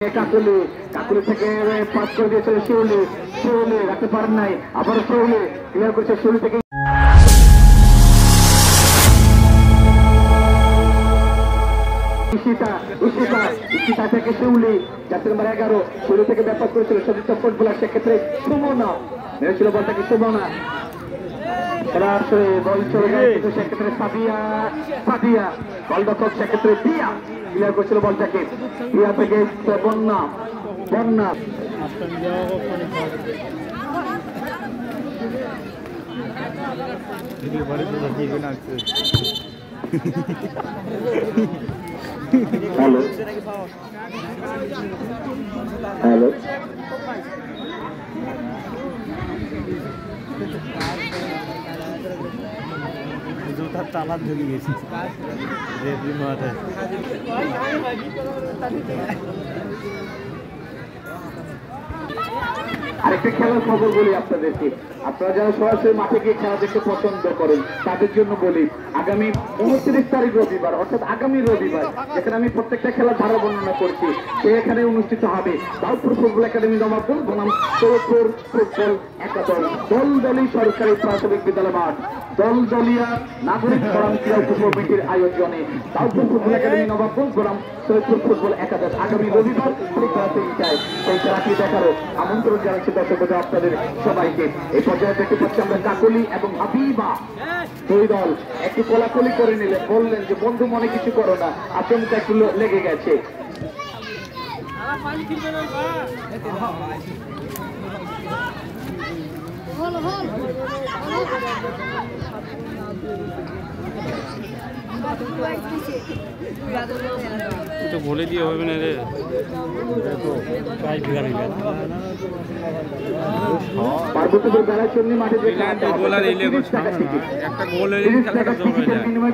কাকুলি কাকুলি থেকে পাস করে দিয়েছিল শিউলি শিউলি রাখতে পারেন নাই আবার শিউলি ক্লিয়ার করছে শিউলি থেকে ঈশিতা থেকে শিউলি জাতীয় নম্বর 11 শিউলি থেকে ব্যাপার করেছিল সতীর্থ ফুটবলার সেক্ষেত্রে সুমনা মেরেছিল বলটাকে সুমনা সরাসরি বল চলে যায় কিন্তু সেক্ষেত্রে সাদিয়া গোলরক্ষক সেক্ষেত্রে দিয়া ক্লিয়ার করেছিল বলটাকে দিয়া থেকে বন্যা হ্যালো হ্যালো জুতার তালা ধরে গেছি আরেকটা খেলার খবর বলি আপনাদেরকে, আপনারা যারা সরাসরি মাঠে গিয়ে খেলা দেখতে পছন্দ করেন তাদের জন্য বলি, আগামী 29 তারিখ রবিবার অর্থাৎ আগামী রবিবার যেখানে আমি প্রত্যেকটা খেলার ধারা বর্ণনা করছি সেখানে অনুষ্ঠিত হবে দাউদপুর ফুটবল একাডেমি নবাবগঞ্জ বনাম সৈয়দপুর ফুটবল একাদশ দলদলি সরকারি প্রাথমিক বিদ্যালয় মাঠ দলদলিয়া নাগরিক ফোরাম ক্রীড়া কমিটির আয়োজনে দাউদপুর ফুটবল একাডেমি নবাবগঞ্জ বনাম সৈয়দপুর ফুটবল একাদশ আগামী রবিবার সেই খেলাতে চাই সেই খেলাটি দেখারও আমন্ত্রণ জানাচ্ছি দর্শক আপনাদের সবাইকে। এই পর্যায়ে দেখতে পাচ্ছি আমরা কাকলি এবং হাবিবা দুই দল একটু কোলাকুলি করে নিলে বললেন যে বন্ধু মনে কিছু করো না, আচমকা একটু লেগে গেছে। তো বলে দিয়ে হবে না রে পার্বতীপুর বেড়ার জন্য মাঠে যে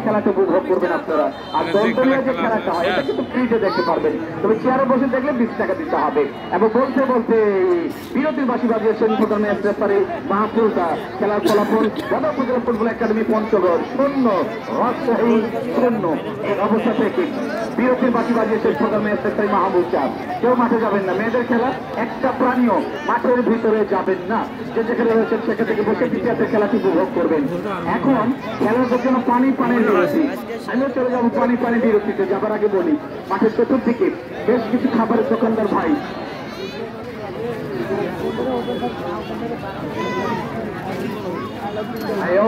খেলাটা উপভোগ করবেন আপনারা, আর দলদলীয় যে খেলাটা হয় এটা কিন্তু ফ্রিতে দেখতে পারবেন, তবে চেয়ারে বসে দেখলে 20 টাকা দিতে হবে। এবং বলতে বলতে বিরতির বাসী বাজিয়েছেন প্রথমে রেফারি মাহফুজা। খেলার ফলাফল উপজেলা ফুটবল একাডেমি পঞ্চগড় 0 রাজশাহী 0। এই অবস্থা থেকে বিরতির বাসী বাজিয়েছেন প্রথমে রেফারি মাহফুজা। কেউ মাঠে যাবেন না, মেয়েদের খেলা একটা প্রাণীও মাঠের ভিতরে যাবেন না, যে যেখানে রয়েছেন সেখান থেকে বসে দ্বিতীয় খেলাটি উপভোগ করবেন। এখন খেলার জন্য পানির বিরতি, আমিও চলে যাবো পানি বিরতিতে। যাবার আগে বলি মাঠের চতুর্দিকে বেশ কিছু খাবারের দোকানদার ভাই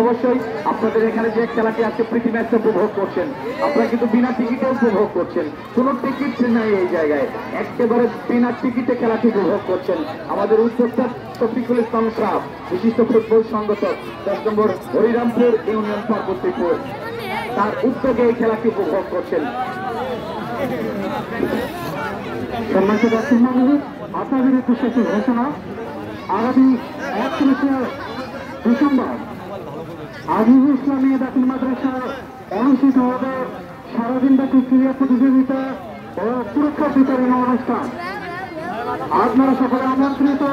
অবশ্যই আপনাদের এখানে যে খেলাটি আছে প্রীতি ম্যাচ উপভোগ করছেন, আপনারা কিন্তু বিনা টিকিটে উপভোগ করছেন, কোন টিকিট নাই এই জায়গায়, একেবারে বিনা টিকিটে খেলাটি উপভোগ করছেন। আমাদের উদ্যোক্তা শফিকুল ইসলাম ক্লাব বিশিষ্ট ফুটবল সংগঠক 10 নম্বর হরিরামপুর ইউনিয়ন পার্বতীপুর তার উদ্যোগে এই খেলাটি উপভোগ করছেন। সম্মানিত দর্শক মণ্ডলী, আপনাদের উদ্দেশ্যে ঘোষণা, আগামী 31 ডিসেম্বর আজিজুল ইসলামী দাখিল মাদ্রাসা অনুষ্ঠিত হবে সারাদিনব্যাপী ক্রীড়া প্রতিযোগিতা ও পুরস্কার বিতরণ অনুষ্ঠান। আপনারা সকলে আমন্ত্রিত।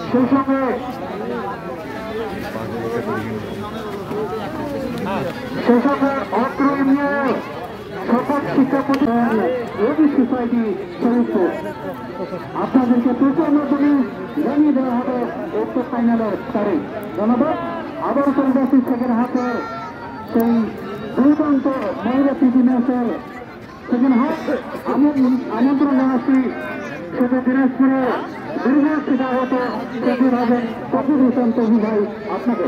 সেই সঙ্গে অত্র ইউনিয়ন সকল শিক্ষা প্রতিষ্ঠান সোসাইটি চরিত্র আপনাদেরকে প্রচার মাধ্যমে জানিয়ে দেওয়া হবে উক্ত ফাইনালের তারিখ। ধন্যবাদ। আবার চলবে সেকেন্ড হাফের সেই দুর্দান্ত মহিলা প্রীতি ম্যাচের সেকেন্ড হাফ আমন্ত্রণ জানাচ্ছি শুধু দিনাজপুরে দীর্ঘস্থিত হতে তৈরি হবেন তফিক হোসেন তফি ভাই আপনাকে।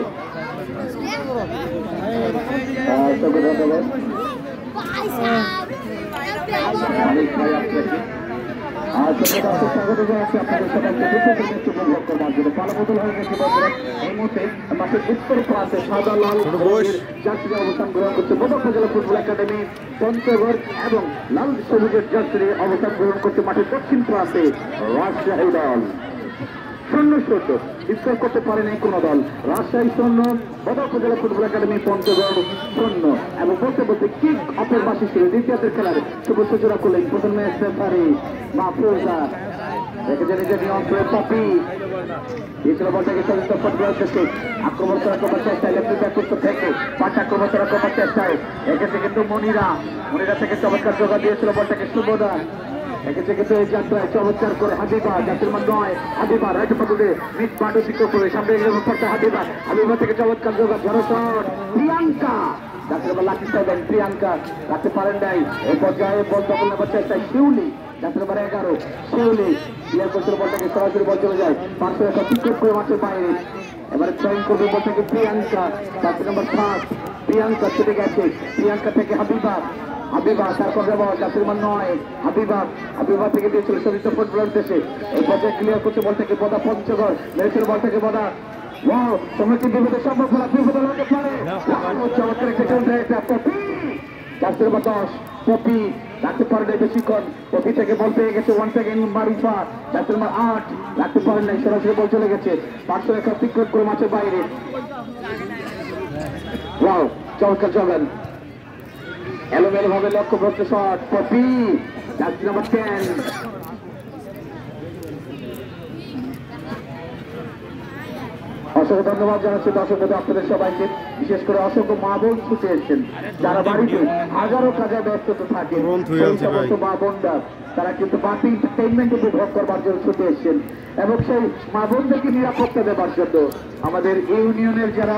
স্বাগত জানাচ্ছি আপনাদের সবাইকে উপভোগ করবার জন্য। পালাবদল হয়ে গেছে এই মুহূর্তে মাঠের উত্তর প্রান্তে সাদা লাল জার্সি অবস্থান গ্রহণ করছে বোদা উপজেলা ফুটবল একাডেমি পঞ্চগড় এবং লাল সবুজের জার্সি অবস্থান গ্রহণ করছে মাঠের দক্ষিণ প্রান্তে রাজশাহী দল। 0-0 স্কোর করতে পারেনি কোন দল। রাজশাহী 0, বোদা উপজেলা ফুটবল একাডেমি পঞ্চগড় 0। এবং বলতে বলতে কিক অপের বাসী ছিল দ্বিতীয় খেলার শুভ সূচনা করলেন প্রথমে রেফারি মাহফুজা। দেখেছেন নিজের নিয়ন্ত্রণে পপি দিয়েছিল বলটাকে চলিত ফুটবল থেকে আক্রমণ করার চেষ্টায় লেফট করতে থেকে পাঁচ আক্রমণ করার চেষ্টায় এক্ষেত্রে কিন্তু মনিরা থেকে চমৎকার জোগাড় দিয়েছিল বলটাকে সুবোধা এক্ষেত্রে কিন্তু এই যাত্রায় চমৎকার করে হাবিবা জাতির মান নয় হাবিবা রাইট পদ্ধতি মিড বাটু শিক্ষক করে সামনে এগিয়ে পড়তে হাবিবা হাবিবা থেকে চমৎকার যোগা ঝড় শট প্রিয়াঙ্কা জাতির মান লাকি সাইবেন প্রিয়াঙ্কা রাখতে পারেন নাই এই পর্যায়ে বল দখল নেবার চেষ্টা শিউলি জাতির মান 11 শিউলি ক্লিয়ার করতে বলটাকে সরাসরি বল চলে যায় 500 একটা টিকেট করে মাঠের বাইরে এবারে ট্রাইং করবে বলটাকে প্রিয়াঙ্কা জাতির নাম্বার 5 প্রিয়াঙ্কা ছুটে গেছে প্রিয়াঙ্কা থেকে হাবিবা হাবিবা তারপর যাবো জাতির মান 9 হাবিবা হাবিবা থেকে দিয়েছিল শরীর ফুটবলার দেশে এই পর্যায়ে ক্লিয়ার করছে বল থেকে বদা পঞ্চগড় মেরেছিল বল থেকে বদা ওয়াও তোমরা কি বিপদের সম্ভব হলো বিপদ হতে পারে চমৎকার একটা কাউন্টার একটা পপি জাতির মান 10 পপি রাখতে পারে নাই বেশিক্ষণ পপি থেকে বল পেয়ে গেছে ওয়ান সেকেন্ড মারুফা জাতির মান 8 রাখতে পারেন নাই সরাসরি বল চলে গেছে 500 একটা টিকেট করে মাঠের বাইরে ওয়াও চমৎকার জগান এলোমেলো ভাবে লক্ষ্য করতে শট পপি জার্সি নাম্বার 10 অসংখ্য ধন্যবাদ জানাচ্ছি দর্শক আপনাদের সবাইকে বিশেষ করে অসংখ্য মা বোন ছুটে এসেছেন যারা বাড়িতে হাজারো কাজে ব্যস্ত থাকে সমস্ত মা বোনরা তারা কিন্তু বাড়তি এন্টারটেইনমেন্ট উপভোগ করবার জন্য ছুটে এসেছেন এবং সেই মা বোনদেরকে নিরাপত্তা দেওয়ার জন্য আমাদের ইউনিয়নের যারা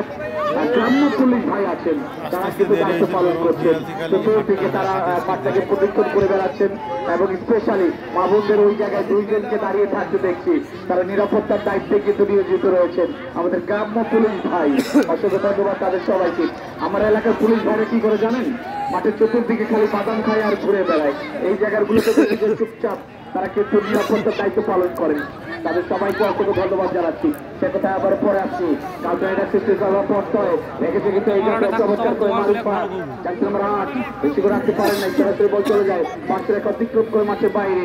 গ্রাম্য পুলিশ ভাই আছেন তারা কিন্তু দায়িত্ব পালন করছেন চতুর্দিকে তারা বাচ্চাকে প্রতিক্ষণ করে বেড়াচ্ছেন এবং স্পেশালি মা বোনদের ওই জায়গায় দুইজনকে দাঁড়িয়ে থাকতে দেখছি তারা নিরাপত্তার দায়িত্বে কিন্তু নিয়োজিত রয়েছেন আমাদের গ্রাম্য পুলিশ ভাই অসংখ্য ধন্যবাদ তাদের সবাইকে আমার এলাকার পুলিশ ভাইরা কি করে জানেন মাঠের চতুর্দিকে খালি বাদাম খায় আর ঘুরে বেড়ায় এই জায়গাগুলোতে চুপচাপ তারা কিন্তু নিরাপত্তার দায়িত্ব পালন করেন তাদের সবাইকে অসংখ্য ধন্যবাদ জানাচ্ছি সে কথা আবার পরে আসছি কালকে এটা সৃষ্টি করার পর রেখেছে কিন্তু এই জায়গায় চমৎকার করে মারুফা জানতে নাম্বার 8 বেশি করে রাখতে পারেন নাই সরাসরি বল চলে যায় 500 রেখা অতিক্রম করে মাঠের বাইরে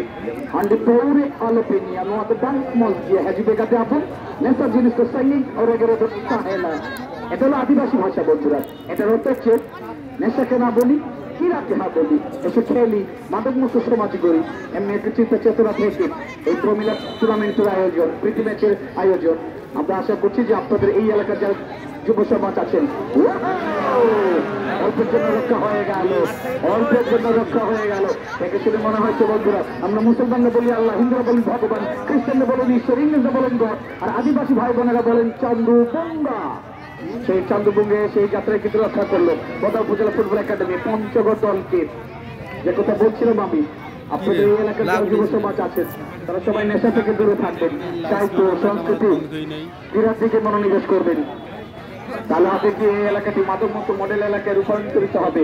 হান্ডি পৌরে আলোপেনিয়া নোয়াতে ডান্স মল দিয়ে হাজিবে কাতে আপন নেশা জিনিস তো সাইনিং और এগরে দোস্তা है না এটা হলো আদিবাসী ভাষা বন্ধুরা এটার অর্থ হচ্ছে নেশাকে না বলি কি রাখতে না বলি এসে খেলি মাদক মুক্ত সমাজ করি এমনি একটু চিন্তা চেতনা থেকে এই প্রমিলা টুর্নামেন্টের আয়োজন প্রীতি ম্যাচের আয়োজন আমরা আশা করছি যে আপনাদের এই এলাকার যারা যুব সমাজ আছেন অল্পের জন্য রক্ষা হয়ে গেল অল্পের জন্য রক্ষা হয়ে গেল দেখে শুনে মনে হয়েছে বন্ধুরা আমরা মুসলমানরা বলি আল্লাহ হিন্দুরা বলেন ভগবান খ্রিস্টানরা বলেন ঈশ্বর ইংরেজরা বলেন গড আর আদিবাসী ভাই বোনেরা বলেন চান্দুবঙ্গা সেই চান্দুবঙ্গে সেই যাত্রায় কিন্তু রক্ষা করলো বদা উপজেলা ফুটবল একাডেমি পঞ্চগড় দলকে যে কথা বলছিলাম আমি আপনাদের এই এলাকার যারা যুব সমাজ আছেন তারা সবাই নেশা থেকে দূরে থাকবেন সাহিত্য সংস্কৃতি ক্রীড়ার দিকে মনোনিবেশ করবেন তাহলে হবে কি এই এলাকাটি মাদক মুক্ত মডেল এলাকায় রূপান্তরিত হবে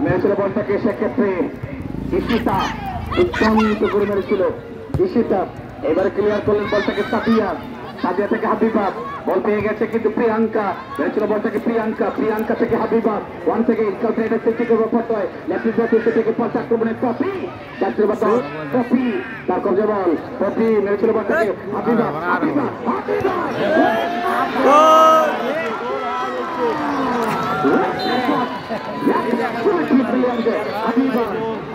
মেরেছিল বলটাকে সেক্ষেত্রে ঈশিতা দুর্দান্ত করে মেরেছিল ঈশিতা এবারে ক্লিয়ার করলেন বলটাকে সাদিয়া সাদিয়া থেকে হাবিবা বল পেয়ে গেছে কিন্তু প্রিয়াঙ্কা মেরেছিল বলটাকে প্রিয়াঙ্কা প্রিয়াঙ্কা থেকে হাবিবা ওয়ান থেকে এটা সেটি করবো ফটোয় লেফট থেকে পাঁচ আক্রমণের পপি যাচ্ছে বাতাস পপি তার কবজে বল পপি মেরেছিল বলটাকে হাবিবা হাবিবা হাবিবা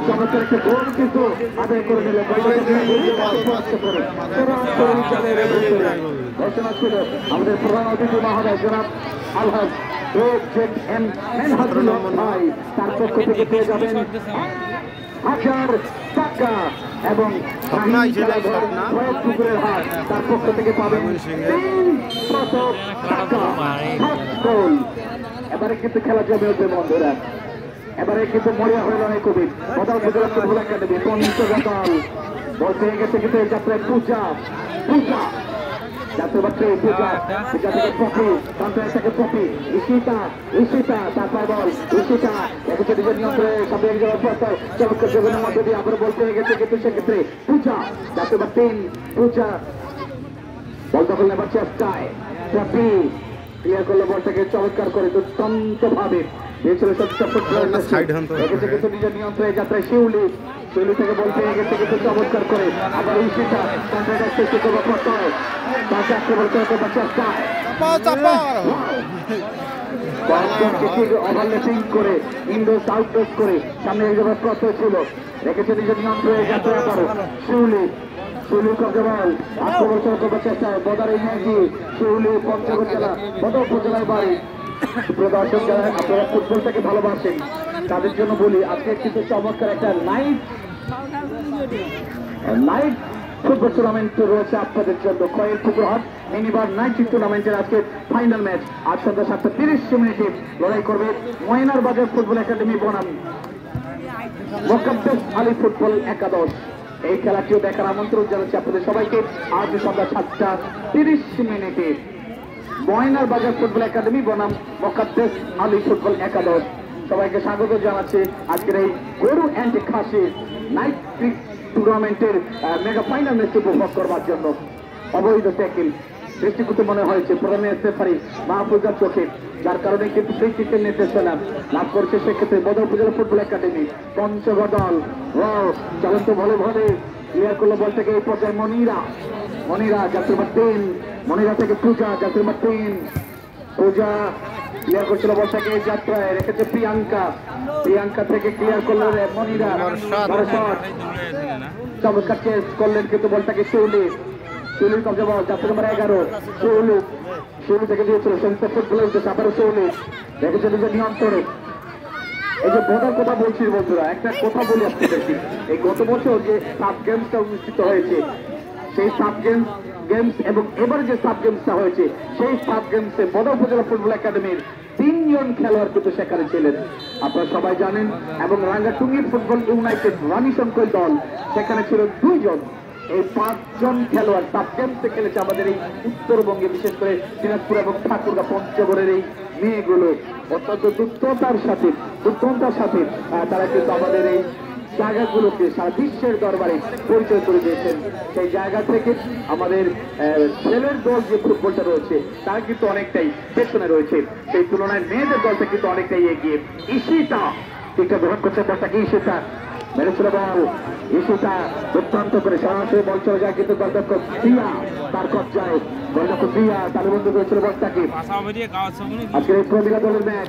চমৎকার একটা গোল কিন্তু আদায় করে নিল ঘোষণা ছিল আমাদের প্রধান অতিথি মহোদয় জনাব আলহাজ ভাই তার পক্ষ থেকে পেয়ে যাবেন 1000 টাকা এবং পুকুরের হাট তার পক্ষ থেকে পাবেন 300 টাকা এবারে কিন্তু খেলা জমে উঠবে বন্ধুরা এবারে কিন্তু মরিয়া হয়ে লড়াই কবি বদল গুজরাট ফুটবল একাডেমি পঞ্চগড় দল বল পেয়ে গেছে কিন্তু এই যাত্রায় পূজা পূজা যাত্রা বাচ্চা পূজা পূজা থেকে পপি সন্ত্রাস থেকে পপি ঈশিতা ঈশিতা তারপর বল ঈশিতা একটু নিজের নিয়ন্ত্রণে সামনে এক যাওয়ার পর চমৎকার যোগনের মধ্যে দিয়ে আবার বল পেয়ে গেছে কিন্তু সেক্ষেত্রে পূজা যাত্রা বা 3 পূজা বল দখল নেবার চেষ্টায় পপি ক্লিয়ার করলো বলটাকে চমৎকার করে দুর্দান্ত ভাবে দিয়েছিল কিন্তু নিজের নিয়ন্ত্রণে যাত্রায় শিউলি শিউলি থেকে বল পেয়ে গেছে কিন্তু চমৎকার করে আবার ঈশিতা কন্ট্রাক্টার চেষ্টা করবো তাকে আক্রমণ করে চেষ্টায় কয়েকজনকে ঠিক ওভারল্যাপিং করে ইনডোর্স আউটডোর্স করে সামনে একবার ক্রস ছিল রেখেছে নিজের নিয়ন্ত্রণে যাত্রা আবারও শিউলি শিউলি কবজবাল আক্রমণ করবার চেষ্টায় বদার ইংরেজি শিউলি পঞ্চগড় জেলা বদর উপজেলায় বাড়ি প্রদর্শক যারা আপনারা ফুটবলটাকে ভালোবাসেন তাদের জন্য বলি আজকে কিন্তু চমৎকার একটা নাইট ফুটবল টুর্নামেন্ট রয়েছে আপনাদের জন্য কয়েক পুকুরহাট মিনিবার নাইট টুর্নামেন্টের আজকে ফাইনাল ম্যাচ আজ সন্ধ্যা 7:30 লড়াই করবে ময়নার বাজার ফুটবল একাডেমি বনাম মোকাদ্দেস আলী ফুটবল একাদশ। এই খেলাটিও দেখার আমন্ত্রণ জানাচ্ছি আপনাদের সবাইকে আজ সন্ধ্যা 7:30 ময়নার বাজার ফুটবল একাডেমি বনাম মোকাদ্দেস আলী ফুটবল একাদশ। সবাইকে স্বাগত জানাচ্ছি আজকের এই গরু অ্যান্ড খাসি নাইট টুর্নামেন্টের মেগা ফাইনাল ম্যাচ উপভোগ করবার জন্য অবৈধ ট্যাকেল দৃষ্টিগত মনে হয়েছে প্রথমে রেফারি মাহফুজার চোখে, যার কারণে কিন্তু ফ্রি কিকের নির্দেশনা লাভ করছে সেক্ষেত্রে বদর উপজেলা ফুটবল একাডেমি। পঞ্চগড় দল চলন্ত ভলে ভলে ক্লিয়ার করলো বল থেকে এই পর্যায়ে মনিরা জাতীয় মার্টিন, মনিরা থেকে পূজা জাতীয় মার্টিন, পূজা ক্লিয়ার করছিল বল থেকে যাত্রায় রেখেছে প্রিয়াঙ্কা থেকে ক্লিয়ার করলো মনিরা, চমৎকার চেস করলেন কিন্তু বলটাকে শিউলির কবজা বল যাত্রা নম্বর 11 শিউলি থেকে দিয়েছিল সংযুক্ত ফুটবলের উদ্দেশ্যে আবারও শিউলি রেখেছে নিজের নিয়ন্ত্রণে। এই যে বোধার কথা বলছি বন্ধুরা, একটা কথা বলি আপনাদেরকে, এই গত বছর যে সাব গেমসটা অনুষ্ঠিত হয়েছে সেই সাব গেমস এবং এবার যে সাব গেমসটা হয়েছে সেই সাব গেমসে বদর উপজেলা ফুটবল একাডেমির 3 জন খেলোয়াড় কিন্তু সেখানে ছিলেন আপনারা সবাই জানেন, এবং রাঙ্গাটুঙ্গি ফুটবল ইউনাইটেড রানী শঙ্কর দল সেখানে ছিল 2 জন। এই 5 জন খেলোয়াড় সাব গেমসে খেলেছে আমাদের এই উত্তরবঙ্গে, বিশেষ করে দিনাজপুর এবং ঠাকুরগাঁ পঞ্চগড়ের এই মেয়েগুলো অত্যন্ত দুর্দতার সাথে তারা কিন্তু আমাদের এই জায়গাগুলোকে সারা বিশ্বের দরবারে পরিচয় করে দিয়েছেন। সেই জায়গা থেকে আমাদের ছেলের দল যে ফুটবলটা রয়েছে তারা কিন্তু অনেকটাই পেছনে রয়েছে, সেই তুলনায় মেয়েদের দলটা কিন্তু অনেকটাই এগিয়ে। ঈশিতা টিকা গ্রহণ করছে বলটাকে, ঈশিতা মেরেছিল বল, ঈশিতা দুর্দান্ত করে সরাসরি বল চলে যায় কিন্তু গোলরক্ষক প্রিয়া তার কবজায়, গোলরক্ষক প্রিয়া তার বন্ধু করেছিল বলটাকে। আজকের এই প্রমিলা দলের ম্যাচ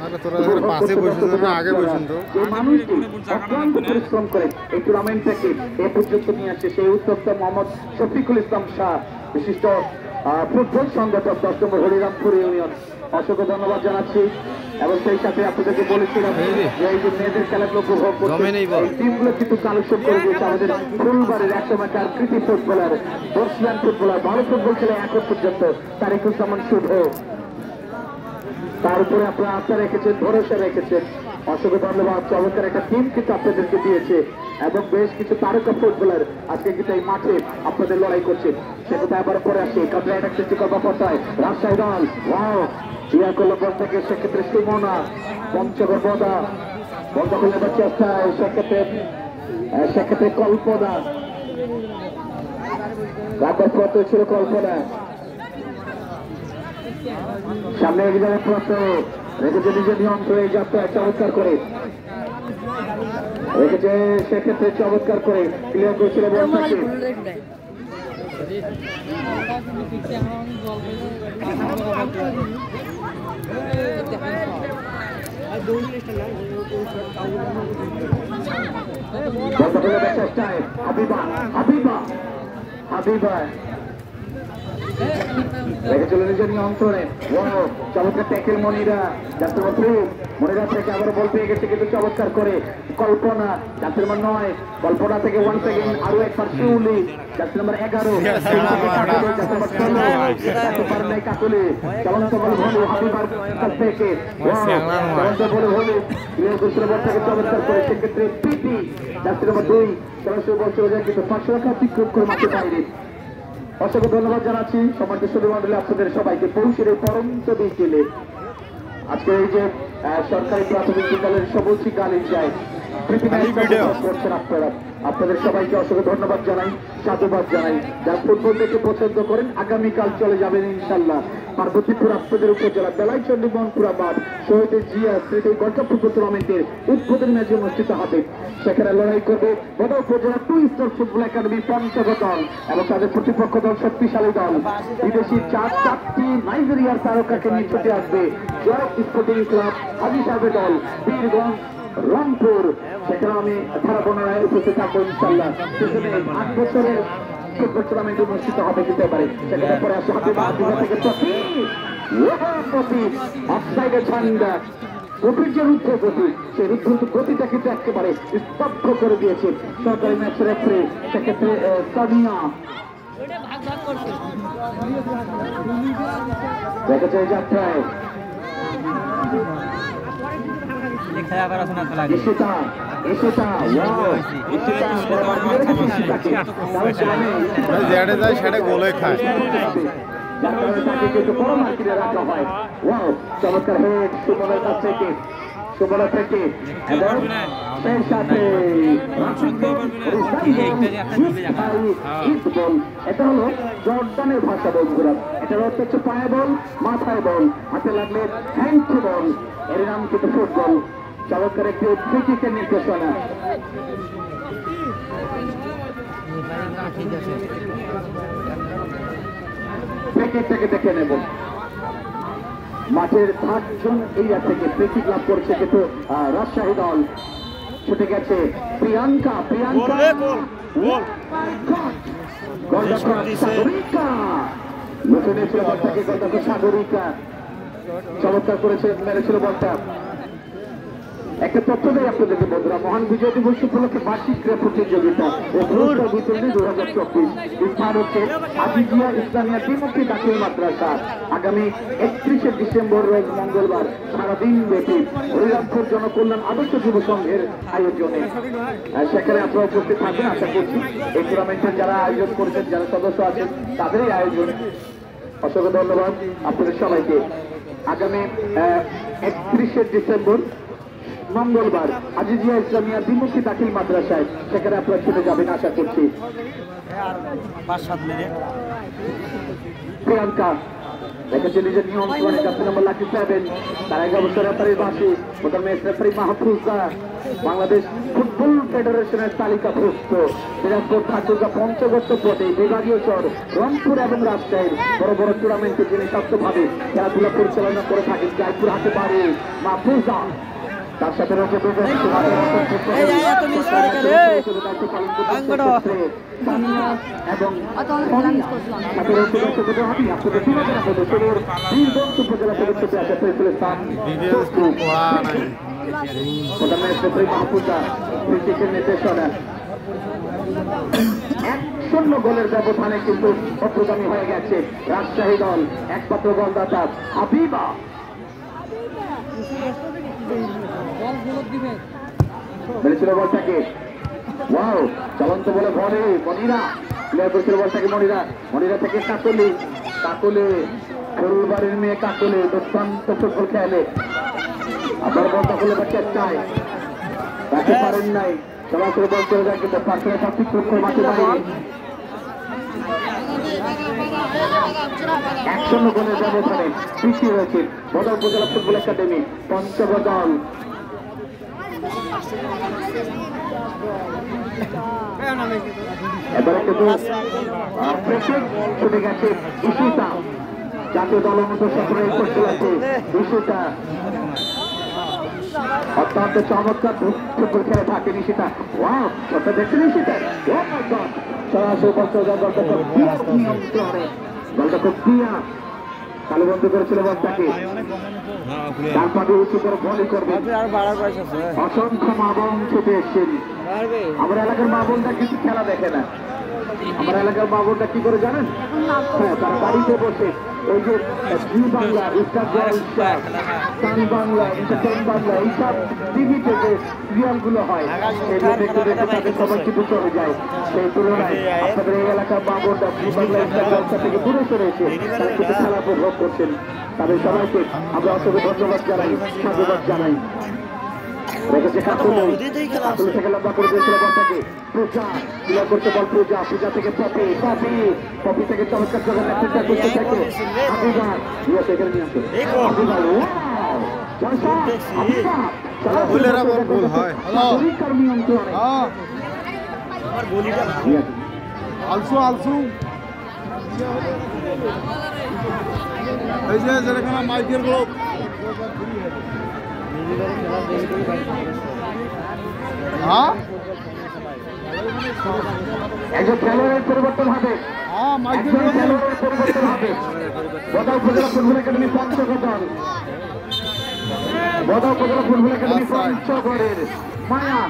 যে মানুষটি অক্লান্ত পরিশ্রম করে এই টুর্নামেন্টটাকে এ পর্যন্ত নিয়ে আসছে সেই উদ্যোক্তা মোহাম্মদ শফিকুল ইসলাম শাহ, বিশিষ্ট ফুটবল সংগঠক 10 নম্বর হরিরামপুর ইউনিয়ন, অসংখ্য ধন্যবাদ জানাচ্ছি। এবং সেই সাথে আপনাদেরকে বলেছিলাম যে এই যে মেয়েদের খেলাগুলো উপভোগ করতে টিমগুলো কিন্তু কালেকশন করে দিয়েছে আমাদের ফুলবাড়ির একসময়কার কৃতি ফুটবলার, বর্ষিয়ান ফুটবলার, ভালো ফুটবল খেলে এখন পর্যন্ত তারিকুজ্জামান শুভ, তার উপরে আপনারা আস্থা রেখেছেন, ভরসা রেখেছেন, অসংখ্য ধন্যবাদ। চমৎকার একটা টিম কিন্তু আপনাদেরকে দিয়েছে এবং বেশ কিছু তারকা ফুটবলার আজকে কিন্তু এই মাঠে আপনাদের লড়াই করছে। সে কোথায় আবার পরে আসে কাবলা একটা সৃষ্টি করবার পর্যায়ে রাজশাহী দল ক্লিয়ার করলো বল থেকে, সেক্ষেত্রে সুমনা পঞ্চগড় বল দখল নেবার চেষ্টায়, সেক্ষেত্রে কল্পনা রাখবার পথ ছিল কল্পনা, সামনে এগিয়ে যাওয়ার পথ রেখেছে নিজের নিয়ন্ত্রণে যাত্রায় চমৎকার করে রেখেছে, সেক্ষেত্রে চমৎকার করে ক্লিয়ার করেছিল বলটাকে। চেষ্টায় হাবিবা রেখেছিল নিজের নিয়ন্ত্রণে, চমৎকার ট্যাকেল মনিরা মনিরা থেকে আবার বল পেয়ে গেছে কিন্তু চমৎকার করে কল্পনা, যাত্রী নম্বর 9 কল্পনা থেকে ওয়ান সেকেন্ড আরো একবার শিউলি, যাত্রী নম্বর 11 কাকুলি, চলন্ত বল ভলু হাবিবার কাছ থেকে বলে ভলু বল থেকে চমৎকার করে, সেক্ষেত্রে পিটি যাত্রী নম্বর 2 সরাসরি বল চলে যায় কিন্তু 500 টাকা বিক্রয় করে মাঠে বাইরে। অসংখ্য ধন্যবাদ জানাচ্ছি সম্মানিত সুধী মন্ডলী আপনাদের সবাইকে পৌঁছের এই পরন্ত বিকেলে আজকে এই যে সরকারি প্রাথমিক বিদ্যালয়ের সবুজ গালির যায় করছেন আপনারা, আপনাদের সবাইকে অসংখ্য ধন্যবাদ জানাই, সাধুবাদ জানাই। যারা ফুটবল দেখে পছন্দ করেন আগামীকাল চলে যাবেন ইনশাল্লাহ পার্বতীপুর আপনাদের উপজেলা বেলাইচন্ডী মনপুরা মাঠ শহীদ জিয়া স্মৃতি গল্প টুর্নামেন্টের উদ্বোধনী ম্যাচ অনুষ্ঠিত হবে। সেখানে লড়াই করবে বদর উপজেলা 2 স্টার ফুটবল একাডেমি পঞ্চগড় দল এবং তাদের প্রতিপক্ষ দল শক্তিশালী দল বিদেশি চারটি নাইজেরিয়ার তারকাকে নিয়ে ছুটে আসবে জয় স্পোর্টিং ক্লাব হাজি সাহেবের দল বীরগঞ্জ রংপুর। সেখানে আমি ধারা বর্ণনায় উপস্থিত থাকবো ইনশাল্লাহ। সেখানে 8 বছরের ফুটবল টুর্নামেন্ট অনুষ্ঠিত হবে কিন্তু এবারে। সেখানে পরে আসে হাতে থেকে অফসাইডের ঝান্ডা গতির যে রুদ্ধ গতি সেই রুদ্ধ গতিটা কিন্তু একেবারে স্তব্ধ করে দিয়েছে সরকারি ম্যাচ রেফারি সেক্ষেত্রে সামিয়া দেখা যায় যাত্রায় সেটা গোলে খায় তাকে কিন্তু বড় মার্কেটে রাখা হয়। ওয়াও চমৎকার হেড সুমনের কাছ থেকে সুমনের থেকে এবং সেই সাথে এটা হলো জর্ডানের ভাষা বন্ধুরা। এটার অর্থ হচ্ছে পায়ে বল মাথায় বল হাতে লাগলে হ্যান্ড টু বল এর নাম কিন্তু ফুটবল। চমৎকার একটি ফ্রি কিকের নির্দেশনা। প্যাকেটটাকে দেখে নেব মাঠের 5 জন এরিয়া থেকে প্রেসিড লাভ করছে কিন্তু রাজশাহী দল ছুটে গেছে প্রিয়াঙ্কা সাগরিকা চমৎকার করেছে মেরেছিল বলটা। একটা তথ্য দেয় আপনাদেরকে বন্ধুরা মহান বিজয় দিবস উপলক্ষে বার্ষিক ক্রীড়া প্রতিযোগিতা ও পুরস্কার বিতরণী 2024 স্থান হচ্ছে আজিজিয়া ইসলামিয়া দ্বিমুখী দাখিল মাদ্রাসা। আগামী 31শে ডিসেম্বর রোজ মঙ্গলবার সারাদিন ব্যাপী হরিরামপুর জনকল্যাণ আদর্শ যুব সংঘের আয়োজনে। সেখানে আপনারা উপস্থিত থাকবেন আশা করছি। এই টুর্নামেন্টের যারা আয়োজন করেছেন যারা সদস্য আছেন তাদেরই আয়োজন। অসংখ্য ধন্যবাদ আপনাদের সবাইকে। আগামী 31শে ডিসেম্বর মঙ্গলবার আজিজিয়া ইসলামিয়া দ্বিমুখী দাখিল মাদ্রাসায় সেখানে আপনারা ছুটে যাবেন আশা করছি। প্রিয়াঙ্কা দেখেছে নিজের নিয়ন্ত্রণে কাছে নম্বর লাকি 7 তার 11 বছর রেফারির বাসী প্রথম match referee Mahfuza Bangladesh football ফেডারেশনের তালিকাভুক্ত দিনাজপুর ঠাকুরগা পঞ্চগড় পদে বিভাগীয় শহর রংপুর এবং রাজশাহীর বড় বড় টুর্নামেন্টে যিনি শক্তভাবে খেলাধুলা পরিচালনা করে থাকেন জয়পুর হাতে বাড়ি মাহফুজা। তার সাথে রয়েছে নির্দেশনা 1-0 গোলের ব্যবধানে কিন্তু অগ্রগামী হয়ে গেছে রাজশাহী দল। একমাত্র গোলদাতা হাবিবা মেরেছিল বলটাকে। ওয়াও চলন্ত বলে ঘরে মনিরা প্লেয়ার করেছিল বলটাকে মনিরা থেকে কাকলে ফুলবাড়ির মেয়ে কাকলে দুর্দান্ত ফুটবল খেলে আবার বলটা খুলে বা চেষ্টায় তাকে পারেন নাই সরাসরি বল চলে যায় কিন্তু পাশে সাত্বিক মাঠে বাইরে 1-0 গোলের ব্যবধানে পিছিয়ে রয়েছে বদর উপজেলা ফুটবল একাডেমি পঞ্চগড় দল। এবারে কিন্তু ছুটে গেছে ইশিতা জাতীয় দলের মতো সফরে করতে আছে ইশিতা অত্যন্ত চমৎকার ফুটবল খেলে থাকে নিশিতা। ওয়াও ওটা দেখছেন নিশিতা সরাসরি বলটা খুব ক্লিয়া কালো বন্ধ করেছিল বলটাকে তার পাশে উঁচু করে বলই করবে। অসংখ্য মা বোন ছুটে এসছেন। আমার এলাকার মা বোনটা কিছু খেলা দেখে না। আমার এলাকার মা বোনটা কি করে জানেন? হ্যাঁ তারা বাড়িতে বসে ওই যে জি বাংলা স্টার জলসা সান বাংলা এন্টারটেইন বাংলা এইসব টিভিতে যে সিরিয়ালগুলো হয় সেগুলো দেখতে দেখতে তাদের সবাই কিন্তু চলে যায়। সেই তুলনায় আপনাদের এই এলাকার মা বোনটা জি বাংলা স্টার জলসা থেকে দূরে সরে এসে তারা কিন্তু খেলা উপভোগ করছেন। তাদের সবাইকে আমরা অসংখ্য ধন্যবাদ জানাই সাধুবাদ জানাই। রেখেছে কাকুলি থেকে লম্বা করে দিয়েছিল বলটাকে পূজা ক্লিয়ার করতে বল পূজা পূজা থেকে পপি পপি পপি থেকে চমৎকার জগৎ নেতৃত্ব করতে থাকে আবিবা ইয়ে সেখানে নিয়ে আসো আবিবা বুলেরা বল গোল হয় আলসু আলসু এই যে যেরকম মাইকেল গ্লোব হ্যাঁ একজন খেলোয়াড়ের পরিবর্তন হবে একজন খেলোয়াড়ের পরিবর্তন হবে বদাও উপজেলা ফুটবল একাডেমি পঞ্চগড় দল বদাও উপজেলা ফুটবল একাডেমি পঞ্চগড়ের মায়া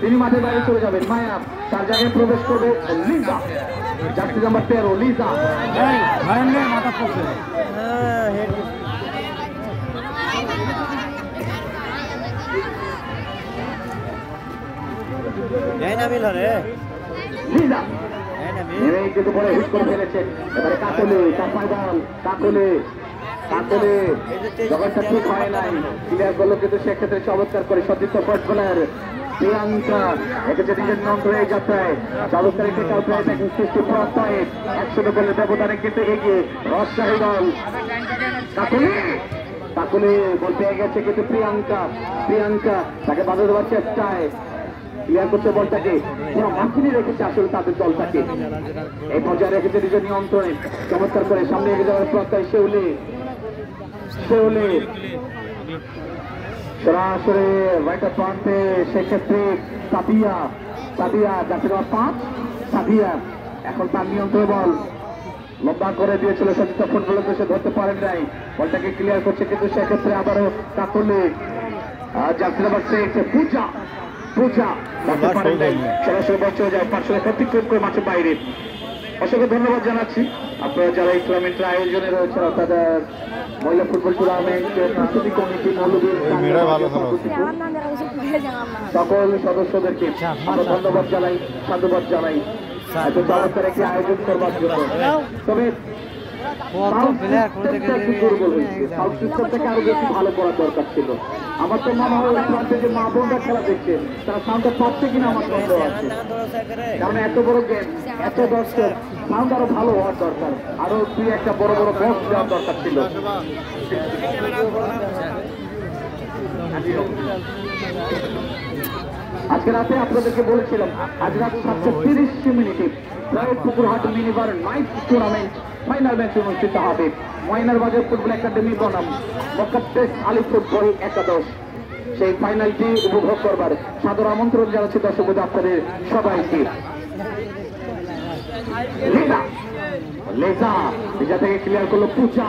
তিনি মাঠের বাইরে চলে যাবেন মায়া তার জায়গায় প্রবেশ করবে লিজা জার্সি নাম্বার 13 লিজা মাথা পড়ছে লিজা নেমেই কিন্তু পরে হিট করে ফেলেছেন এবারে কাকলে চাপাই বল কাকলে কাকলে জগৎটা ঠিক হয় নাই ক্লিয়ার করলো কিন্তু সেক্ষেত্রে চমৎকার করে সতীর্থ ফার্স্ট বোলার প্রিয়াঙ্কা এক্ষেত্রে নিজের নম্বরে যাত্রায় চমৎকার একটি কাউন্টার দেখেন 100 গোলের ব্যবধানে কিন্তু এগিয়ে রাজশাহী দল কাকলে কাকলে বল পেয়ে গেছে কিন্তু প্রিয়াঙ্কা প্রিয়াঙ্কা তাকে বাধা দেওয়ার চেষ্টায় ক্লিয়ার করতে বলটাকে পুরো মাঝখানে রেখেছে আসলে তাদের দলটাকে এই পর্যায়ে রেখেছে নিজের নিয়ন্ত্রণে চমৎকার করে সামনে এগিয়ে যাওয়ার প্রত্যয় শেউলে শেউলে সরাসরি রাইটার প্রান্তে সেক্ষেত্রে সাবিয়া সাবিয়া যাতে 5 সাবিয়া এখন তার নিয়ন্ত্রণে বল লম্বা করে দিয়েছিল সতীর্থ ফুটবলের দেশে ধরতে পারেন নাই বলটাকে ক্লিয়ার করছে কিন্তু সেক্ষেত্রে আবারও কাকলে জার্সি নাম্বার 6 পূজা পূজা সরাসরি বল চলে যায় পার্শ্বে অতিক্রম করে মাঠের বাইরে অসংখ্য ধন্যবাদ জানাচ্ছি আপনারা যারা এই টুর্নামেন্টের আয়োজনে রয়েছে তাদের মহিলা ফুটবল টুর্নামেন্ট প্রস্তুতি কমিটি সকল সদস্যদেরকে আমরা ধন্যবাদ জানাই সাধুবাদ জানাই এত চমৎকার একটি আয়োজন করবার জন্য তবে দুর্বল হয়েছে সাউথ সিস্টেমটাকে আরো বেশি ভালো করার দরকার ছিল আমার তো মনে হয় প্রান্তে যে মা বোনরা খেলা দেখছেন তারা সাউন্ডটা পাচ্ছে কিনা আমার সন্দেহ আছে কারণ এত বড় গেম এত দর্শক সাউন্ড আরো ভালো হওয়ার দরকার আরো দুই একটা বড় বড় বক্স দেওয়ার দরকার ছিল আজকে রাতে আপনাদেরকে বলেছিলাম আজ রাত 7:30 Pukurhat minibar night tournament final match অনুষ্ঠিত হবে ময়নার বাজার ফুটবল একাডেমি বনাম মক্কাতেস আলী ফুটবল একাদশ সেই ফাইনালটি উপভোগ করবার সাদর আমন্ত্রণ জানাচ্ছি দর্শক আপনাদের সবাইকে লেজা লেজা লেজা থেকে ক্লিয়ার করলো পূজা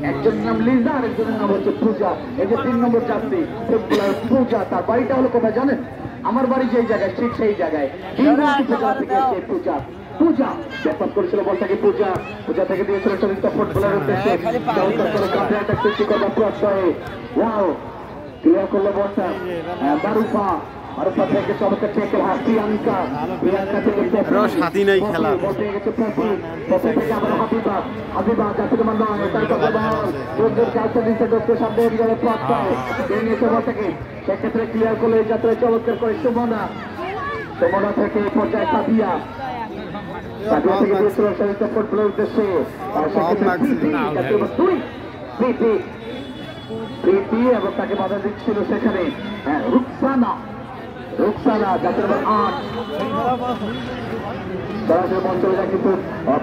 একজনের নাম লিজা আর একজনের নাম হচ্ছে পূজা এই যে 3 নম্বর যাত্রী ফুটবলার পূজা তার বাড়িটা হলো কোথায় জানেন আমার বাড়ি যেই জায়গায় ঠিক সেই জায়গায় পূজা পূজা ব্যাপার করেছিল বলটাকে পূজা পূজা থেকে দিয়েছিল চরিত্র ফুটবলের উদ্দেশ্যে সৃষ্টি করবার প্রশ্রয়ে ওয়াও ক্লিয়ার করলো বলটা বারুফা আরফা থেকে চমৎকার টেকেল হাত প্রিয়াঙ্কা প্রিয়াঙ্কা থেকে সাথী নাই খেলা বলতে গেছে পপি পপি থেকে আবার হাবিবা হাবিবা যাতে তোমার নয় তার কথা বল দুর্গের চালতে দিতে দোস্ত সামনে এগিয়ে যাবে প্রত্যয় নিয়েছে বলটাকে সেক্ষেত্রে ক্লিয়ার করলে এই যাত্রায় চমৎকার করে সুমনা সুমনা থেকে পর্যায়ে সাবিয়া সাবিয়া থেকে দিয়েছিল চরিত্র ফুটবলের উদ্দেশ্যে আর সেক্ষেত্রে প্রীতি এবং তাকে বাধা দিচ্ছিল সেখানে রুকসানা রুকসানা যাত্রা 8 সরাসরি মঞ্চ চলে যায় কিন্তু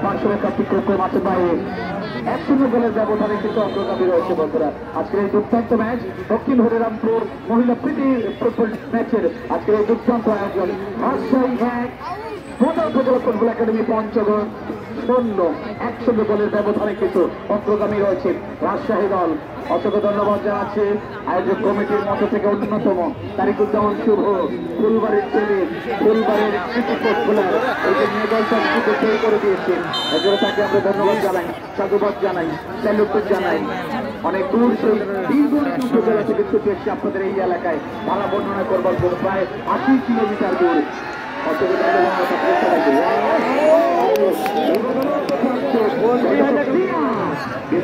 পার্শ্বরেখা অতিক্রম করে মাঠের বাইরে 1-0 গোলের ব্যবধানে কিন্তু অগ্রগামী রয়েছে বন্ধুরা আজকের এই দুর্দান্ত ম্যাচ দক্ষিণ হরিরামপুর মহিলা প্রীতি ফুটবল ম্যাচের আজকের এই দুর্দান্ত আয়োজন রাজশাহী 1 উপজেলা ফুটবল একাডেমি পঞ্চগড় 0 1-0 গোলের ব্যবধানে কিন্তু অগ্রগামী রয়েছে রাজশাহী দল অসংখ্য ধন্যবাদ জানাচ্ছি আয়োজক কমিটির মধ্য থেকে অন্যতম তারিকুজ্জামান শুভ ফুলবাড়ির ছেলে ফুলবাড়ির কৃতি ফুটবলার এই যে নিয়ে দলটা তৈরি করে দিয়েছে এজন্য তাকে আমরা ধন্যবাদ জানাই সাধুবাদ জানাই স্যালুট জানাই অনেক দূর সেই দীর্ঘ উপজেলা থেকে ছুটে এসেছে আপনাদের এই এলাকায় ভাড়া বর্ণনা করবার জন্য প্রায় 80 কিলোমিটার দূর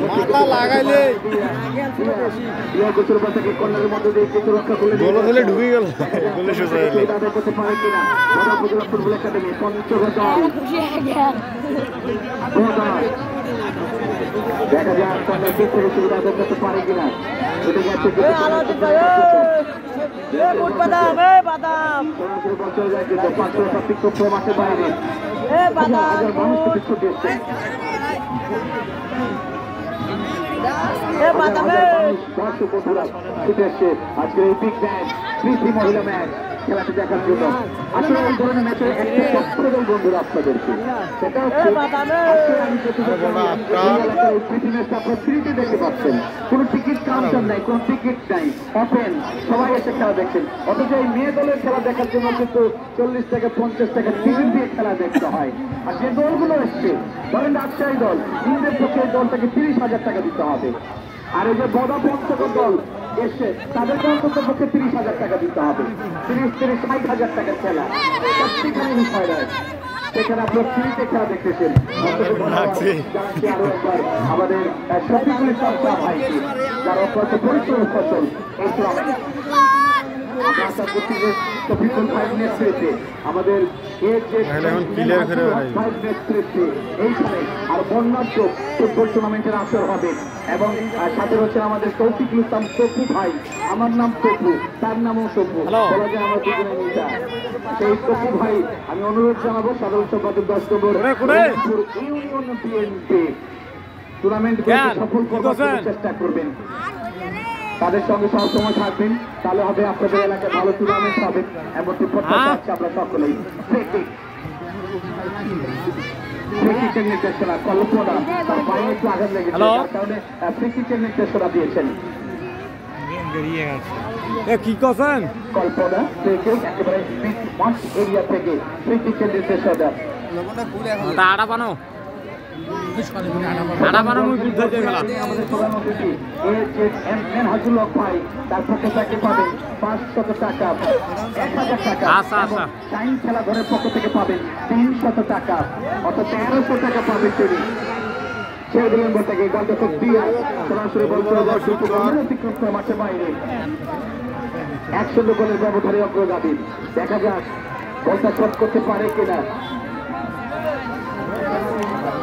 মাথা লাগাইলে কর্নারের মধ্যে দিয়ে কিছু রক্ষা করলে গোলে দিলে ঢুকে গেল গোলে সোজা এলো আদায় করতে পারে কিনা উপজেলা ফুটবল একাডেমি পঞ্চগড় দেখা যাক কর্নার দিক থেকে সুবিধা আদায় করতে পারে কিনা এটা গেছে চলে যায় কিন্তু 5 মাসের বাইরে মানুষ থেকে ছুটে এসছে ছুটে এসছে আজকের এই বিগ ম্যাচ প্রীতি মহিলা ম্যাচ খেলাটি দেখার জন্য আসলে এই ধরনের ম্যাচের একটা সফল বন্ধুরা আপনাদেরকে সেটা হচ্ছে প্রীতি ম্যাচটা আপনারা ফ্রিতে দেখতে পাচ্ছেন, কোনো টিকিট কাউন্টার নাই, কোনো টিকিট নাই, ওপেন, সবাই এসে খেলা দেখছেন। অথচ এই মেয়ে দলের খেলা দেখার জন্য কিন্তু 40 থেকে 50 টাকা টিকিট দিয়ে খেলা দেখতে হয়। আর যে দলগুলো এসছে ধরেন রাজশাহী দল, ইন্দ্রের পক্ষে এই দলটাকে 30,000 টাকা দিতে হবে। আর এই যে বদা পঞ্চগড় দল এসছে তাদেরকে অন্তত পক্ষে 30,000 টাকা দিতে হবে। 30-60,000 টাকার খেলা সত্যিখানে বিষয় নয়। সেখানে আপনার ফ্রিতে খেলা দেখতেছেন। আরো একবার আমাদের শফিকুল ইসলাম ভাইকে যারা অত্যন্ত পরিশ্রম ফসল এই শফিকুল ভাইয়ের নেতৃত্বে আমাদের নেতৃত্বে এইখানে আর বর্ণাঢ্য ফুটবল টুর্নামেন্টের আসর হবে এবং সাথে হচ্ছেন আমাদের শফিকুল ইসলাম টপু ভাই, আমার নাম টপু, তার নামও টপু, বলা যায় আমার দুজনে মিটা। সেই টপু ভাই আমি অনুরোধ জানাবো সাধারণ সম্পাদক 10 নম্বর ইউনিয়ন বিএনপি টুর্নামেন্ট সফল করার চেষ্টা করবেন, তাদের সঙ্গে সবসময় থাকবেন, তাহলে হবে আপনাদের এলাকায় ভালো টুর্নামেন্ট হবে। এমনকি প্রত্যাশা আছে আমরা সকলেই। নির্দেশনা কল্পনা তার পায়ে একটু আঘাত লেগেছে, যার কারণে ফ্রিকিকের নির্দেশনা দিয়েছেন কি করছেন কল্পনা থেকে একেবারে এরিয়া থেকে ফ্রিকিকের নির্দেশনা। আটা বানো ভাই তার পক্ষ থেকে পাবেন 500 টাকা, 1000 টাকা। টাইম খেলা ঘরের পক্ষ থেকে পাবেন 300 টাকা, অর্থাৎ 1300 টাকা পাবেন তিনি। সেই নম্বর থেকে গল্প দিয়ে সরাসরি মাঠের বাইরে 100 গোলের ব্যবধানে অগ্রগামী। দেখা যাক বলটা শট করতে পারে কিনা।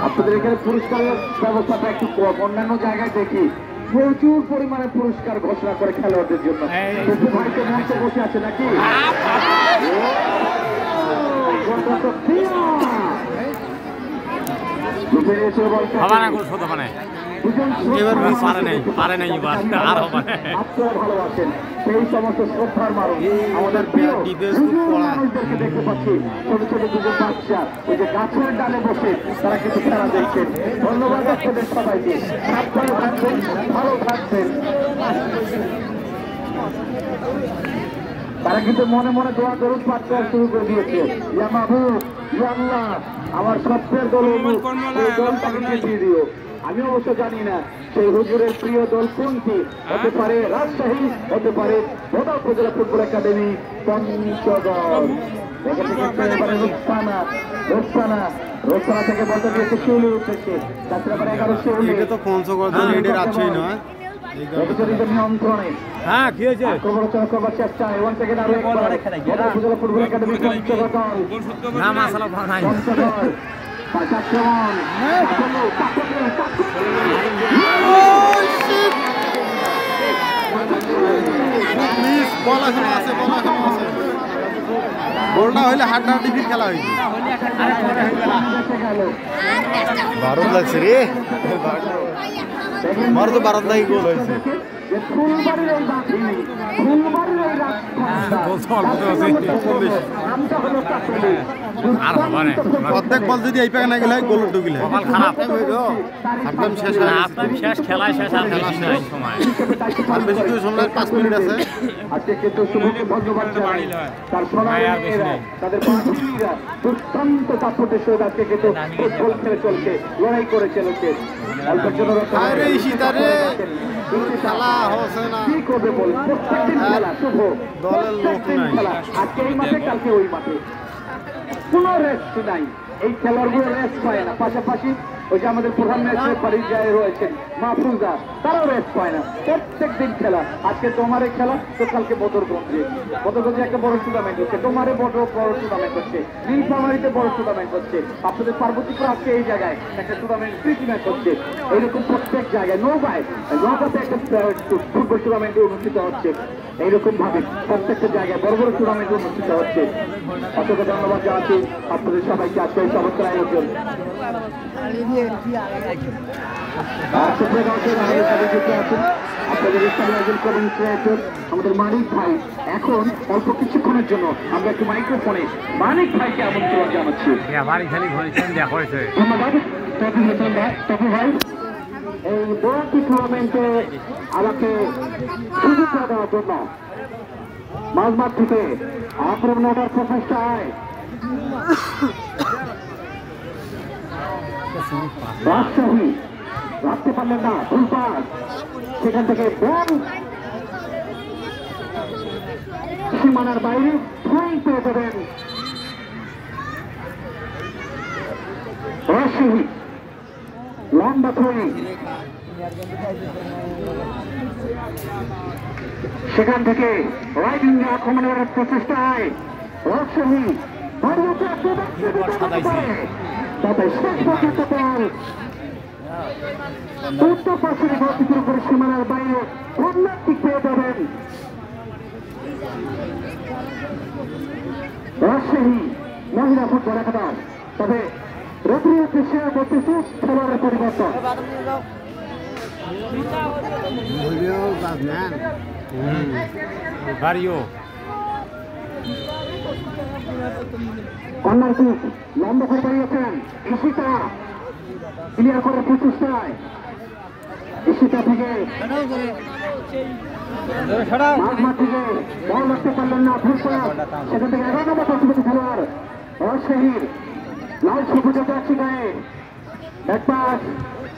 আপনাদের এখানে পুরস্কারের ব্যবস্থাটা একটু কম, অন্যান্য জায়গায় দেখি প্রচুর পরিমাণে পুরস্কার ঘোষণা করে খেলোয়াড়দের জন্য। ভাইকে মঞ্চে বসে আছে নাকি ভালোবাসেন সেই সমস্ত শ্রদ্ধার মানুষ আমাদের মানুষদেরকে দেখতে পাচ্ছি, ছোট ছোট দুজন বাচ্চা ওই যে গাছের ডালে বসে তারা কিন্তু খেলা দেখছেন। ধন্যবাদ আপনাদের সবাইকে, ভালো থাকবেন, ভালো থাকবেন। তারা কিন্তু মনে মনে দোয়া দরুদ পাঠ করা শুরু করে দিয়েছে। ইয়া মাহবুব, ইয়া আল্লাহ, আমার স্বপ্নের দল এই দলটাকে দিয়ে দিও। আমি অবশ্য জানি না সেই হুজুরের প্রিয় দল কোনটি, হতে পারে রাজশাহী, হতে পারে বোদা উপজেলা ফুটবল একাডেমি পঞ্চগড়। রোস্তানা থেকে বলতে দিয়েছে শিউলির উদ্দেশ্যে, তারপরে আবার 11 শিউলি নিয়ন্ত্রণে আক্রমণ করবার চেষ্টা। এবং থেকে আরো একবার উপজেলা ফুটবল একাডেমি পঞ্চগড় বলটা হইলে হাড্ডাহাড্ডি খেলা হয়েছে। ভারত লাগছে রে, আমার তো ভারত লাগি গোল হয়েছে। অর্ধেক বল যদি এই প্যাকে না গেলে গোল ঢুকিলে শেষ খেলায় শেষ আর বেশি কিছু সময় 5 মিনিট আছে। আজকে কিন্তু শুভকে ধন্যবাদ জানাই, তার তাদের দুর্দান্ত সাপোর্টের সহিত আজকে কিন্তু ফুটবল খেলে চলছে, লড়াই করে চলেছে। অল্পের জন্য খেলা হচ্ছে না, কি করবে বল, প্রত্যেকদিন খেলা শুভ, দলের লোক নাই। খেলা আজকে এই মাঠে কালকে ওই মাঠে। কোনো রেস্ট নাই, এই খেলোয়াড়গুলো রেস্ট পায় না। পাশাপাশি ওই যে আমাদের প্রধান ম্যাচ রেফারি যারা রয়েছেন মাহফুজা, তারাও রেস্ট পায় না। প্রত্যেক দিন খেলা, আজকে তোমারে খেলা তো কালকে বদরগঞ্জে একটা বড় টুর্নামেন্ট হচ্ছে, তোমারে বড় টুর্নামেন্ট হচ্ছে, নীলফামারীতে বড় টুর্নামেন্ট হচ্ছে, আপনাদের পার্বতীপুর আজকে এই জায়গায় একটা টুর্নামেন্ট প্রীতি ম্যাচ হচ্ছে। এইরকম প্রত্যেক জায়গায় নৌকাতে একটা ফুটবল টুর্নামেন্ট অনুষ্ঠিত হচ্ছে। এইরকম ভাবে প্রত্যেকটা জায়গায় বড় বড় টুর্নামেন্ট অনুষ্ঠিত হচ্ছে। অসংখ্য ধন্যবাদ জানাচ্ছি আপনাদের সবাইকে আজকে এই চমৎকার আয়োজন। আমাদের মানিক ভাই এখন অল্প কিছুক্ষণের জন্য আমরা একটু মাইক্রোফোনে মানিক ভাইকে আমন্ত্রণ জানাচ্ছি। ধন্যবাদ টপি ভাই, এই বড়টি টুর্নামেন্টে আমাকে সুযোগ দেওয়ার জন্য মাঝমাঠ থেকে আক্রমণের প্রচেষ্টায় রাজশাহী রাখতে পারলেন না, ভুল পাস, সেখান থেকে বল সীমানার বাইরে থ্রোইং পেয়ে যাবেন রাজশাহী। লম্বা থ্রোইং, সেখান থেকে রাইডিং আক্রমণের প্রচেষ্টায় রাজশাহী তবে শেষ পর্যন্ত বল উত্তর পশ্চিমে গতির উপরে সীমানার বাইরে কর্নার দিক পেয়ে যাবেন রাজশাহী মহিলা ফুটবল একাদশ। তবে রেফারির উদ্দেশ্যে বলতেছি খেলোয়াড়ের পরিবর্তন। কর্নার কিক লম্বা করে দাঁড়িয়েছেন ঈশিতা, ক্লিয়ার করার প্রচেষ্টায় ঈশিতা থেকে মাঝমাঠ থেকে বল রাখতে পারলেন না, ভুল পাস, সেখান থেকে 11 নম্বর প্রতিপক্ষ খেলোয়াড় রাজশাহীর লাল সবুজ যাচ্ছে গায়ে, ব্যাক পাস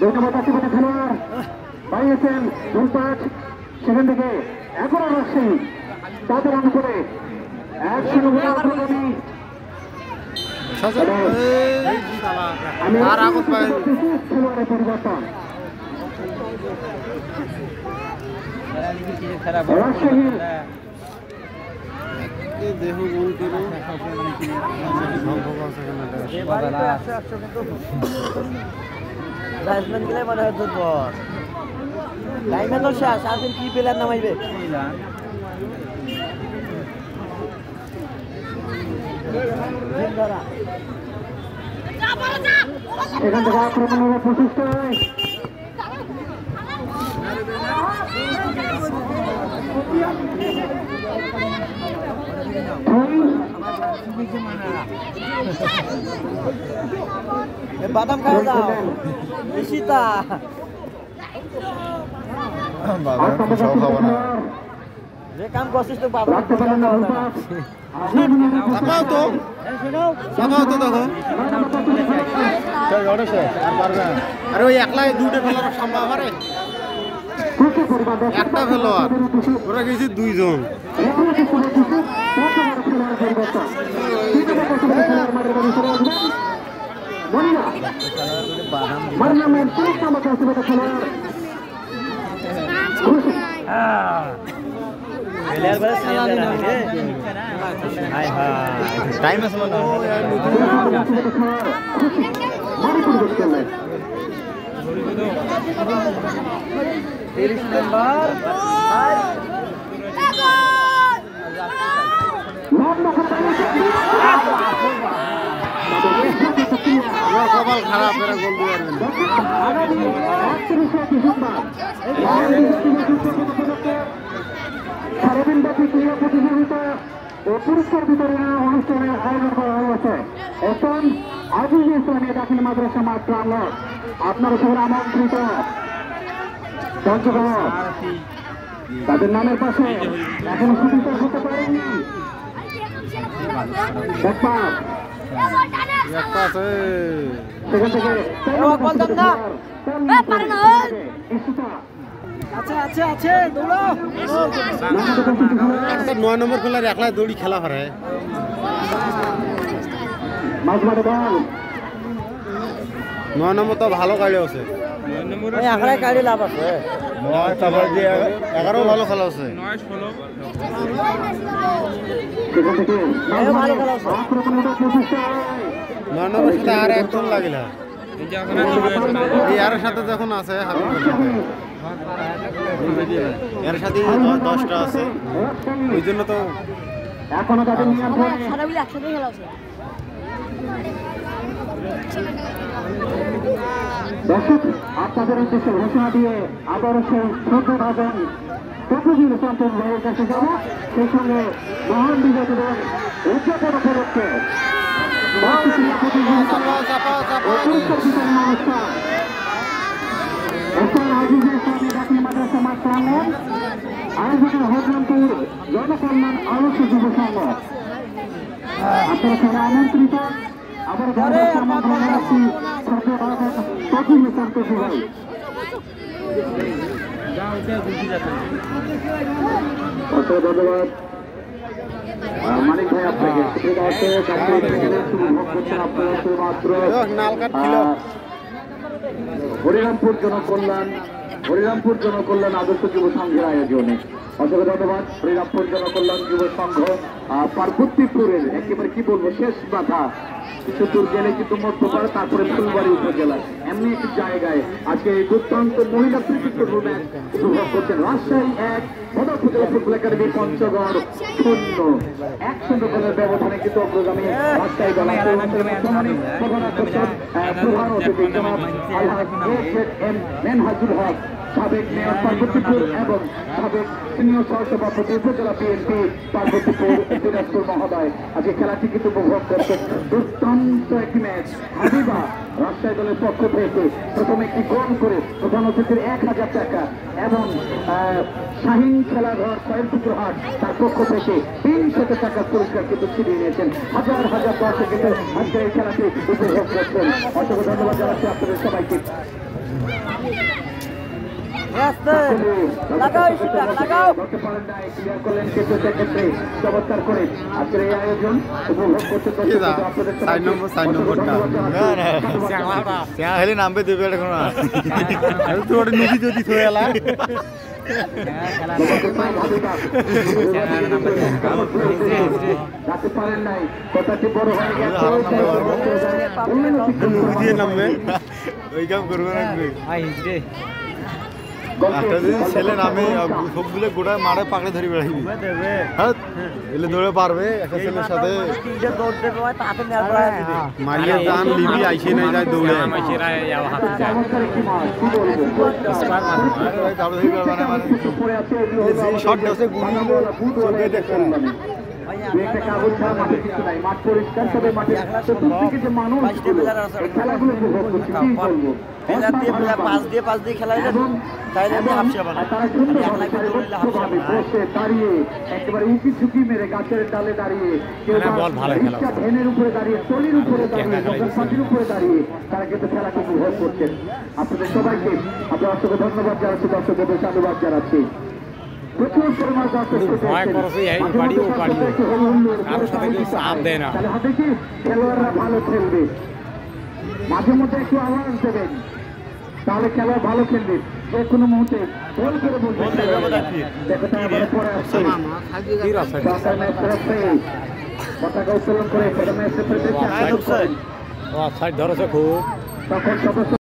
2 নম্বর প্রতিপক্ষ খেলোয়াড় বাড়িয়েছেন, ভুল পাস, সেখান থেকে 11 রাজশাহী তাদের অনুকূলে 100 অগ্রগামী। খেলোয়াড়ের পরিবর্তন রাজশাহী দেহ গোল করে মনে হয় দুর্বল টাইমে তো শেষ, আর কি প্লেয়ার নামাইবে। এখান থেকে আক্রমণের প্রচেষ্টায় বাদাম খাওয়া যাও ঈশিতা, যে কাম করছিস তো বাবা রাখতে পারেন না, দেখো আরে ওই একলাই দুটো খেলোয়াড় সম্ভব পারে, একটা খেলোয়াড় ওরা গেছে 2 জন। টাইম আছে মনে হয় 30 নম্বর কপাল খারাপ, এরা গোল দিয়ে সারাদিনব্যাপী ক্রীড়া প্রতিযোগিতা ও পুরস্কার বিতরণের অনুষ্ঠানের আয়োজন করা হয়েছে। এখন আজিজ ইসলামী দাখিল মাদ্রাসা মাঠ প্রাঙ্গণ, আপনারা সবাই আমন্ত্রিত। পঞ্চগড় তাদের নামের পাশে এখনো সুবিধা হতে পারেনি, সেখান থেকে 9 নম্বর খেলার একলা দড়ি খেলা হারে। মাঝমাঠে বল 9 নম্বর তো ভালো গাড়ি আছে। 9 গাড়ি লাভ আছে। 9 তারপর যে 11 ভালো খেলা আছে। 9 16 সেখান থেকে ভালো খেলা আছে। 9 নম্বর সাথে আর একজন লাগিল। এর সাথে যখন আছে এর সাথে 10টা আছে, ওই জন্য তো এখনো তাদের নিয়ন্ত্রণে সারাগুলো একসাথে খেলা আছে। দর্শক আপনাদের উদ্দেশ্যে ঘোষণা দিয়ে আবারও সেই শ্রদ্ধা ভাজন প্রভুবীর সন্তান ভাইয়ের কাছে যাব, সেই সঙ্গে মহান বিজয়ীদের উদযাপন উপলক্ষে আয়োজনে হরিরামপুর জনকল্যাণ আলোচ্য যুব সংঘ আপনারা সবাই আমন্ত্রিত। আবার ধন্যবাদ মানিক ভাই আপনাকে। হরিরামপুর জনকল্যাণ আদর্শ যুব সংঘের আয়োজনে অসংখ্য ধন্যবাদ। হরিরামপুর জনকল্যাণ যুব সংঘ পার্বতীপুরের একেবারে কি বলবো শেষ বাধা, কিছু দূর গেলে কিন্তু মধ্যপাড়া, তারপরে ফুলবাড়ি উপজেলা, এমনি একটি জায়গায় আজকে এই দুর্দান্ত মহিলা ক্রিকেট ম্যাচ উপভোগ করছেন। রাজশাহী 1, সদর উপজেলা ফুটবল একাডেমি পঞ্চগড় 0। 1-0 গোলের ব্যবধানে কিন্তু অগ্রগামী রাজশাহী দল। প্রধান অতিথি জনাব আলহাজ AZM মেনহাজুল হক, সাবেক মেয়র পার্বতীপুর এবং সাবেক সিনিয়র সহসভাপতি উপজেলা বিএনপি পার্বতীপুর দিনাজপুর মহোদয় আজকে খেলাটি কিন্তু উপভোগ করছেন। দুর্দান্ত একটি ম্যাচ। হাবিবা রাজশাহী দলের পক্ষ থেকে প্রথমে একটি গোল করে প্রধান অতিথির 1000 টাকা এবং শাহীন খেলাঘর কয়েলপুকুর হাট তার পক্ষ থেকে 300 টাকার পুরস্কার কিন্তু ছিনিয়ে নিয়েছেন। হাজার হাজার দর্শক কিন্তু আজকে এই খেলাটি উপভোগ করছেন। অসংখ্য ধন্যবাদ জানাচ্ছি আপনাদের সবাইকে। চমৎকার করে আজকের এই আয়োজন উপভোগ করতে নামবে দেবে এখন তোর নদী যদি থয়ে এলা রাখতে পারেন নাই, কথাটি বড় হয়ে গেছে। নামবে ওই কাম করবে না ছেলে নামে সবগুলো গোটায় মারে পাকড়ে ধরে বেড়াইবি। হ্যাঁ এলে দৌড়ে পারবে একটা ছেলের সাথে মারিয়ে যান লিবি আইসে নাই যায় দৌড়ে শট আছে গুলি দেখতে কাগজ ছাড়া মাঠে কিছু নাই, মাঠ পরিষ্কার, তবে মাঠে চতুর্দিকে যে মানুষ খেলাগুলো উপভোগ করছে কি বলবো। পাঁচ দিয়ে খেলা দাঁড়িয়ে একেবারে উঁকি ঝুঁকি মেরে গাছের ডালে দাঁড়িয়ে, কেউ ভ্যানের উপরে দাঁড়িয়ে, টলির উপরে দাঁড়িয়ে, পাখির উপরে দাঁড়িয়ে তারা কিন্তু খেলাকে উপভোগ করছেন। আপনাদের সবাইকে আপনার অসংখ্য ধন্যবাদ জানাচ্ছি, দর্শকদের সাধুবাদ জানাচ্ছি। প্রচুর পরিমাণ খেলোয়াড়রা ভালো খেলবে, মাঝে মধ্যে একটু আওয়াজ দেবেন, তাহলে খেলোয়াড় ভালো খেলবে। যে কোনো মুহূর্তে গোল করে বলবে পরে আসছে পতাকা উত্তোলন করে তখন সদস্য